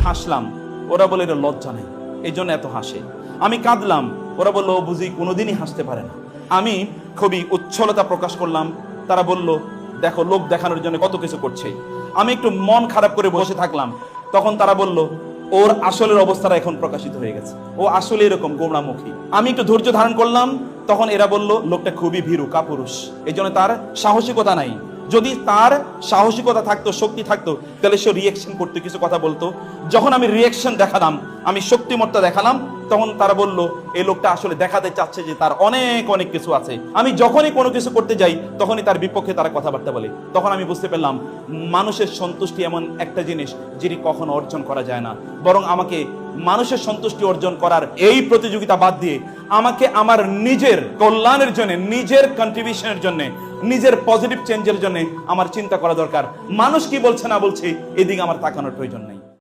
হাসলাম, ওরা বলে এটা লজ্জা নেই, এই জন্য এত হাসে। আমি কাঁদলাম, ওরা বললো ও বুঝি কোনোদিনই হাসতে পারে না। আমি খুবই উচ্ছলতা প্রকাশ করলাম, তারা বলল দেখো লোক দেখানোর জন্য কত কিছু করছে। আমি একটু মন খারাপ করে বসে থাকলাম, তখন তারা বলল ওর আসলের অবস্থাটা এখন প্রকাশিত হয়ে গেছে, ও আসলে এরকম গোমরামুখী। আমি একটু ধৈর্য ধারণ করলাম, তখন এরা বলল লোকটা খুবই ভীরু কাপুরুষ, এই জন্য তার সাহসিকতা নাই। যদি তার সাহসিকতা থাকতো, শক্তি থাকতো, তাহলে সে রিয়েকশন করতে, কিছু কথা বলতো। যখন আমি রিয়েকশন দেখালাম, আমি শক্তিমত্তা দেখালাম, তখন তারা বলল এই লোকটা আসলে দেখাতে চাচ্ছে যে তার অনেক অনেক কিছু আছে। আমি যখনই কোনো কিছু করতে যাই তখনই তার বিপক্ষে তারা কথাবার্তা বলে। তখন আমি বুঝতে পারলাম মানুষের সন্তুষ্টি এমন একটা জিনিস যেটি কখনো অর্জন করা যায় না, বরং আমাকে মানুষের সন্তুষ্টি অর্জন করার এই প্রতিযোগিতা বাদ দিয়ে আমাকে আমার নিজের কল্যাণের জন্য, নিজের কন্ট্রিবিউশনের জন্য, নিজের পজিটিভ চেঞ্জের জন্য আমার চিন্তা করা দরকার। মানুষ কি বলছে না বলছে এদিকে আমার তাকানোর প্রয়োজন নেই।